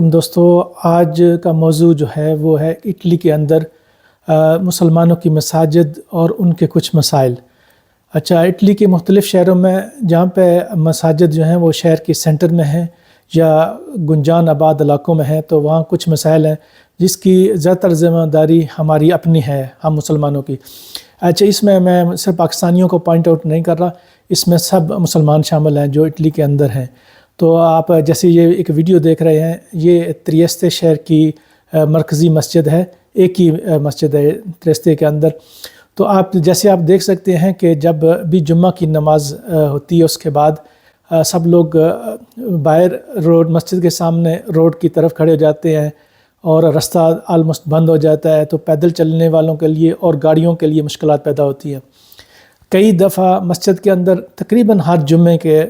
دوستو، آج کا موضوع جو ہے وہ ہے اٹلی کے اندر مسلمانوں کی مساجد اور ان کے کچھ مسائل۔ اچھا، اٹلی کے مختلف شہروں میں جہاں پہ مساجد جو ہیں وہ شہر کے سینٹر میں ہیں یا گنجان آباد علاقوں میں ہیں، تو وہاں کچھ مسائل ہیں جس کی زیادہ تر ذمہ داری ہماری اپنی ہے، ہم مسلمانوں کی۔ اچھا، اس میں صرف پاکستانیوں کو پوائنٹ آؤٹ نہیں کر رہا، اس میں سب مسلمان شامل ہیں جو اٹلی کے اندر ہیں۔ تو آپ جیسے یہ ایک ویڈیو دیکھ رہے ہیں، یہ تریستے شہر کی مرکزی مسجد ہے، ایک ہی مسجد ہے تریستے کے اندر۔ تو آپ جیسے آپ دیکھ سکتے ہیں کہ جب بھی جمعہ کی نماز ہوتی ہے اس کے بعد سب لوگ باہر روڈ، مسجد کے سامنے روڈ کی طرف کھڑے ہو جاتے ہیں اور رستہ آلموسٹ بند ہو جاتا ہے، تو پیدل چلنے والوں کے لیے اور گاڑیوں کے لیے مشکلات پیدا ہوتی ہیں۔ کئی دفعہ مسجد کے اندر تقریباً ہر جمعے کے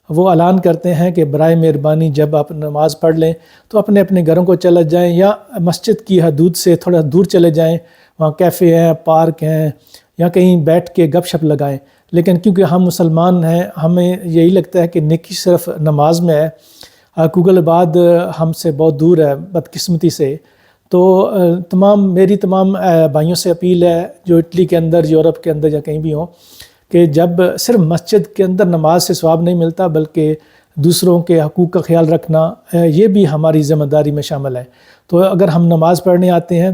وہ اعلان کرتے ہیں کہ برائے مہربانی جب آپ نماز پڑھ لیں تو اپنے اپنے گھروں کو چلے جائیں یا مسجد کی حدود سے تھوڑا دور چلے جائیں، وہاں کیفے ہیں، پارک ہیں، یا کہیں بیٹھ کے گپ شپ لگائیں۔ لیکن کیونکہ ہم مسلمان ہیں، ہمیں یہی لگتا ہے کہ نیکی صرف نماز میں ہے، کوگل آباد ہم سے بہت دور ہے بدقسمتی سے۔ تو میری تمام بھائیوں سے اپیل ہے جو اٹلی کے اندر، یورپ کے اندر یا کہیں بھی ہوں، کہ جب صرف مسجد کے اندر نماز سے ثواب نہیں ملتا بلکہ دوسروں کے حقوق کا خیال رکھنا یہ بھی ہماری ذمہ داری میں شامل ہے۔ تو اگر ہم نماز پڑھنے آتے ہیں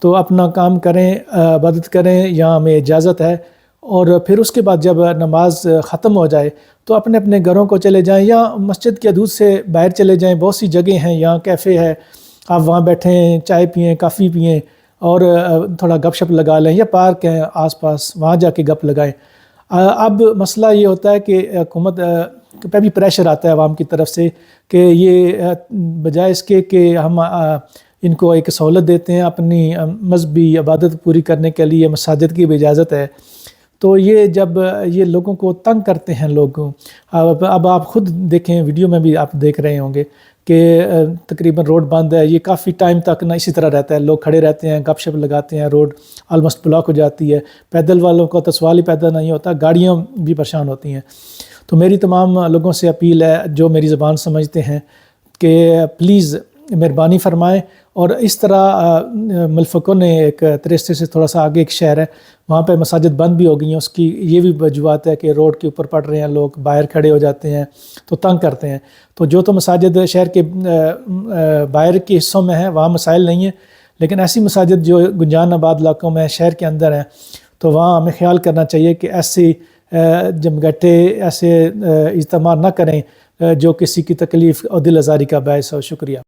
تو اپنا کام کریں، عبادت کریں، یہاں ہمیں اجازت ہے، اور پھر اس کے بعد جب نماز ختم ہو جائے تو اپنے اپنے گھروں کو چلے جائیں یا مسجد کے حدود سے باہر چلے جائیں۔ بہت سی جگہیں ہیں، یہاں کیفے ہے، آپ وہاں بیٹھیں، چائے پئیں، کافی پئیں اور تھوڑا گپ شپ لگا لیں، یا پارک ہیں آس پاس، وہاں جا کے گپ لگائیں۔ اب مسئلہ یہ ہوتا ہے کہ حکومت پہ بھی پریشر آتا ہے عوام کی طرف سے کہ یہ بجائے اس کے کہ ہم ان کو ایک سہولت دیتے ہیں اپنی مذہبی عبادت پوری کرنے کے لیے، مساجد کی بھی اجازت ہے، تو یہ جب یہ لوگوں کو تنگ کرتے ہیں لوگوں۔ اب آپ خود دیکھیں، ویڈیو میں بھی آپ دیکھ رہے ہوں گے کہ تقریباً روڈ بند ہے، یہ کافی ٹائم تک نہ اسی طرح رہتا ہے، لوگ کھڑے رہتے ہیں، گپ شپ لگاتے ہیں، روڈ آلموسٹ بلاک ہو جاتی ہے، پیدل والوں کو تو سوال ہی پیدا نہیں ہوتا، گاڑیاں بھی پریشان ہوتی ہیں۔ تو میری تمام لوگوں سے اپیل ہے جو میری زبان سمجھتے ہیں کہ پلیز مہربانی فرمائیں۔ اور اس طرح ملفقوں نے ایک تریستے سے تھوڑا سا آگے ایک شہر ہے، وہاں پہ مساجد بند بھی ہو گئی ہیں، اس کی یہ بھی وجوہات ہے کہ روڈ کے اوپر پڑھ رہے ہیں لوگ، باہر کھڑے ہو جاتے ہیں تو تنگ کرتے ہیں۔ تو جو تو مساجد شہر کے باہر کے حصوں میں ہیں وہاں مسائل نہیں ہیں، لیکن ایسی مساجد جو گنجان آباد علاقوں میں شہر کے اندر ہیں تو وہاں ہمیں خیال کرنا چاہیے کہ ایسی جمگٹے، ایسے اجتماع نہ کریں جو کسی کی تکلیف اور دل آزاری کا باعث ہو۔ شکریہ۔